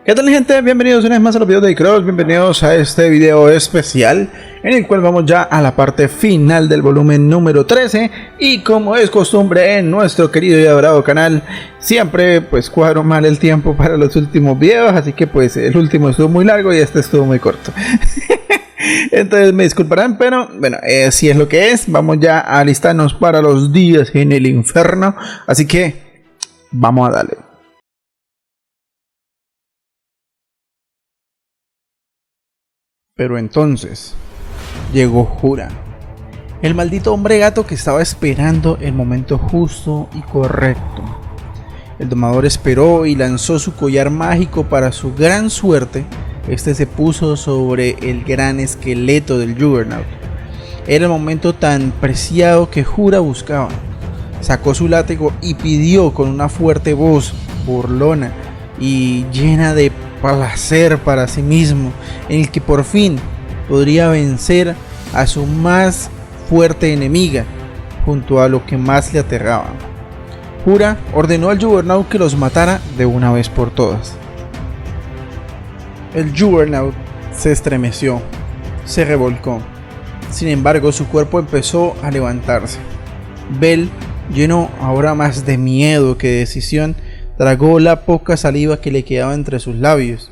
¿Qué tal, gente? Bienvenidos una vez más a los videos de Cross, bienvenidos a este video especial en el cual vamos ya a la parte final del volumen número 13 y como es costumbre en nuestro querido y adorado canal, siempre pues cuadro mal el tiempo para los últimos videos, así que pues el último estuvo muy largo y este estuvo muy corto. Entonces me disculparán, pero bueno, si es lo que es, vamos ya a alistarnos para los días en el infierno, así que vamos a darle. Pero entonces llegó Jura, el maldito hombre gato que estaba esperando el momento justo y correcto. El domador esperó y lanzó su collar mágico. Para su gran suerte, este se puso sobre el gran esqueleto del Juggernaut. Era el momento tan preciado que Jura buscaba. Sacó su látigo y pidió con una fuerte voz burlona y llena de placer para sí mismo, en el que por fin podría vencer a su más fuerte enemiga junto a lo que más le aterraba. Jura ordenó al Juggernaut que los matara de una vez por todas. El Juggernaut se estremeció, se revolcó. Sin embargo, su cuerpo empezó a levantarse. Bell, lleno ahora más de miedo que de decisión, tragó la poca saliva que le quedaba entre sus labios,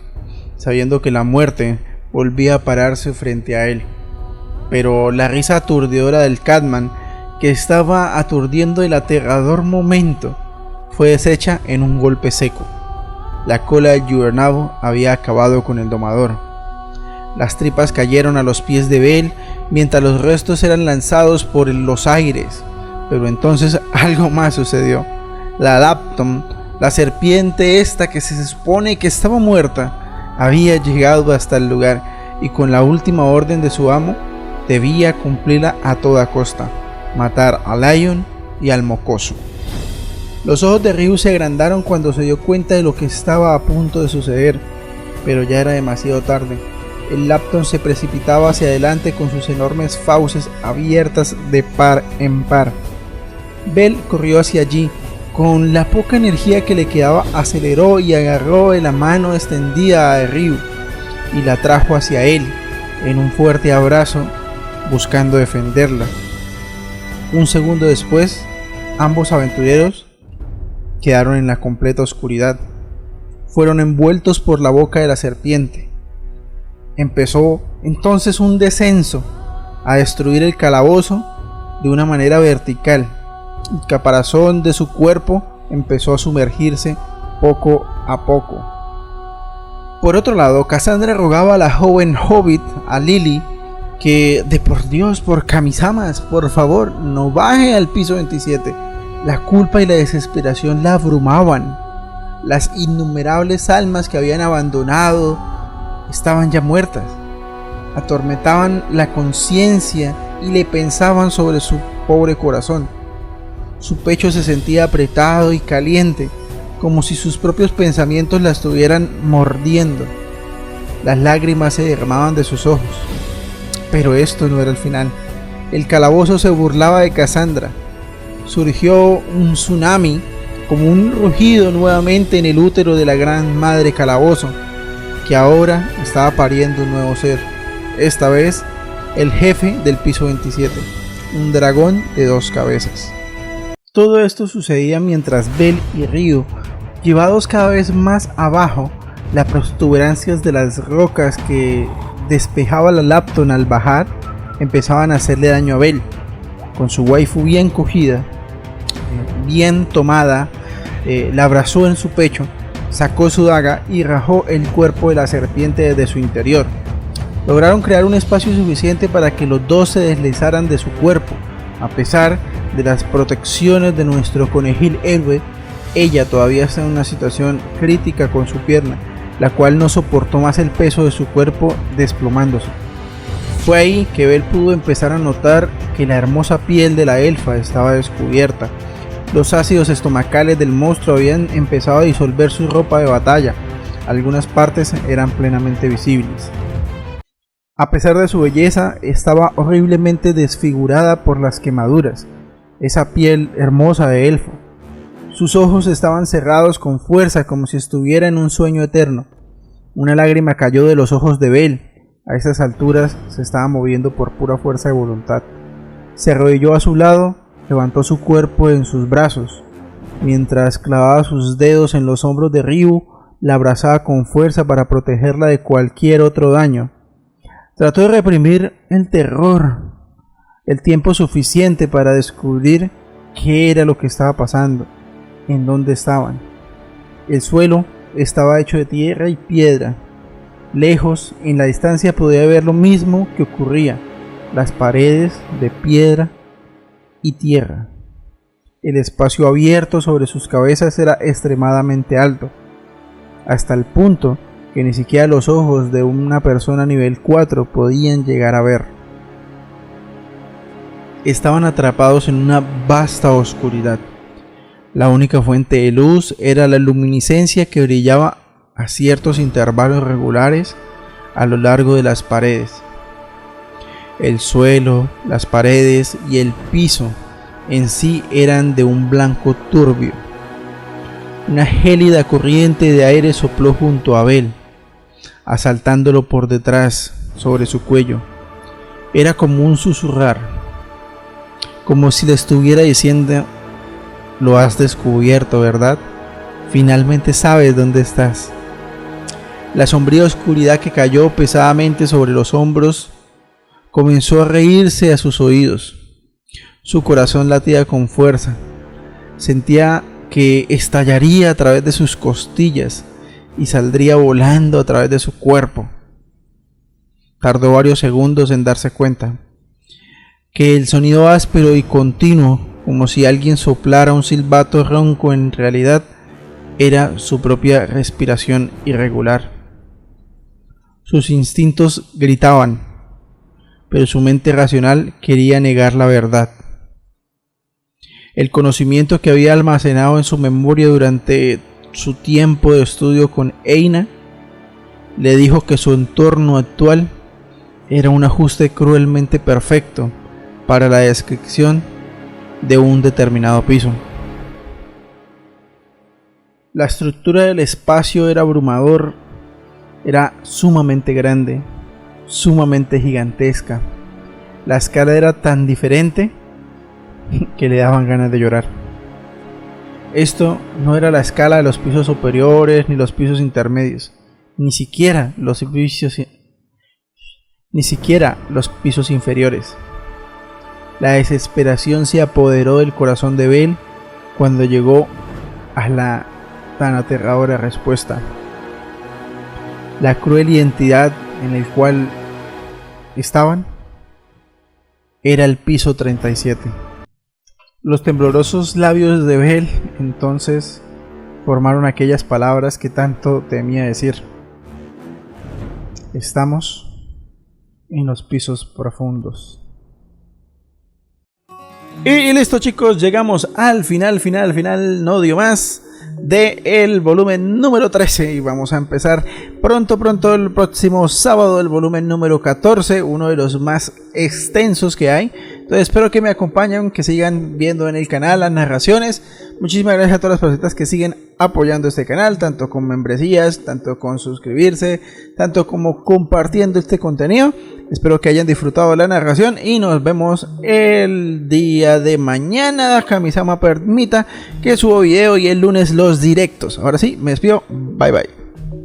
sabiendo que la muerte volvía a pararse frente a él. Pero la risa aturdidora del Catman, que estaba aturdiendo el aterrador momento, fue deshecha en un golpe seco. La cola del Juggernaut había acabado con el domador. Las tripas cayeron a los pies de Bell, mientras los restos eran lanzados por los aires. Pero entonces algo más sucedió. La Lapton, la serpiente esta que se supone que estaba muerta, había llegado hasta el lugar y con la última orden de su amo debía cumplirla a toda costa: matar a Lion y al mocoso. Los ojos de Ryu se agrandaron cuando se dio cuenta de lo que estaba a punto de suceder, pero ya era demasiado tarde. El Lapton se precipitaba hacia adelante con sus enormes fauces abiertas de par en par. Bell corrió hacia allí. Con la poca energía que le quedaba, aceleró y agarró de la mano extendida a Ryu y la trajo hacia él en un fuerte abrazo, buscando defenderla. Un segundo después, ambos aventureros quedaron en la completa oscuridad. Fueron envueltos por la boca de la serpiente. Empezó entonces un descenso a destruir el calabozo de una manera vertical. El caparazón de su cuerpo empezó a sumergirse poco a poco. Por otro lado, Cassandra rogaba a la joven hobbit, a Lily, que de por Dios, por Kamisamas, por favor, no baje al piso 27. La culpa y la desesperación la abrumaban. Las innumerables almas que habían abandonado estaban ya muertas. Atormentaban la conciencia y le pensaban sobre su pobre corazón. Su pecho se sentía apretado y caliente, como si sus propios pensamientos la estuvieran mordiendo. Las lágrimas se derramaban de sus ojos. Pero esto no era el final. El calabozo se burlaba de Cassandra. Surgió un tsunami, como un rugido nuevamente en el útero de la gran madre calabozo, que ahora estaba pariendo un nuevo ser. Esta vez, el jefe del piso 27, un dragón de 2 cabezas. Todo esto sucedía mientras Bell y Ryu, llevados cada vez más abajo, las protuberancias de las rocas que despejaba la Lapton al bajar, empezaban a hacerle daño a Bell. Con su waifu bien cogida, bien tomada, la abrazó en su pecho, sacó su daga y rajó el cuerpo de la serpiente desde su interior. Lograron crear un espacio suficiente para que los dos se deslizaran de su cuerpo. A pesar de las protecciones de nuestro conejil héroe, ella todavía está en una situación crítica con su pierna, la cual no soportó más el peso de su cuerpo desplomándose. Fue ahí que Bell pudo empezar a notar que la hermosa piel de la elfa estaba descubierta. Los ácidos estomacales del monstruo habían empezado a disolver su ropa de batalla. Algunas partes eran plenamente visibles. A pesar de su belleza, estaba horriblemente desfigurada por las quemaduras. Esa piel hermosa de elfo. Sus ojos estaban cerrados con fuerza, como si estuviera en un sueño eterno. Una lágrima cayó de los ojos de Bel. A esas alturas se estaba moviendo por pura fuerza de voluntad. Se arrodilló a su lado, levantó su cuerpo en sus brazos. Mientras clavaba sus dedos en los hombros de Ryu, la abrazaba con fuerza para protegerla de cualquier otro daño. Trató de reprimir el terror, el tiempo suficiente para descubrir qué era lo que estaba pasando, en dónde estaban. El suelo estaba hecho de tierra y piedra. Lejos, en la distancia, podía ver lo mismo que ocurría: las paredes de piedra y tierra. El espacio abierto sobre sus cabezas era extremadamente alto, hasta el punto que ni siquiera los ojos de una persona nivel 4 podían llegar a ver. Estaban atrapados en una vasta oscuridad. La única fuente de luz era la luminiscencia que brillaba a ciertos intervalos regulares a lo largo de las paredes. El suelo, las paredes y el piso en sí eran de un blanco turbio. Una gélida corriente de aire sopló junto a Bel, asaltándolo por detrás, sobre su cuello. Era como un susurrar, como si le estuviera diciendo: lo has descubierto, ¿verdad? Finalmente sabes dónde estás. La sombría oscuridad que cayó pesadamente sobre los hombros comenzó a reírse a sus oídos. Su corazón latía con fuerza. Sentía que estallaría a través de sus costillas y saldría volando a través de su cuerpo. Tardó varios segundos en darse cuenta que el sonido áspero y continuo, como si alguien soplara un silbato ronco, en realidad era su propia respiración irregular. Sus instintos gritaban, pero su mente racional quería negar la verdad. El conocimiento que había almacenado en su memoria durante su tiempo de estudio con Eina le dijo que su entorno actual era un ajuste cruelmente perfecto para la descripción de un determinado piso. La estructura del espacio era abrumador, era sumamente grande, sumamente gigantesca. La escala era tan diferente que le daban ganas de llorar. Esto no era la escala de los pisos superiores ni los pisos intermedios, ni siquiera los pisos inferiores. La desesperación se apoderó del corazón de Bel cuando llegó a la tan aterradora respuesta. La cruel identidad en el cual estaban era el piso 37. Los temblorosos labios de Bel entonces formaron aquellas palabras que tanto temía decir: estamos en los pisos profundos. Y listo, chicos, llegamos al final, no digo más, del volumen número 13 y vamos a empezar pronto el próximo sábado el volumen número 14, uno de los más extensos que hay. Entonces espero que me acompañen, que sigan viendo en el canal las narraciones. Muchísimas gracias a todas las personas que siguen apoyando este canal, tanto con membresías, tanto con suscribirse, tanto como compartiendo este contenido. Espero que hayan disfrutado la narración y nos vemos el día de mañana. Kamisama permita que suba video y el lunes los directos. Ahora sí, me despido. Bye bye.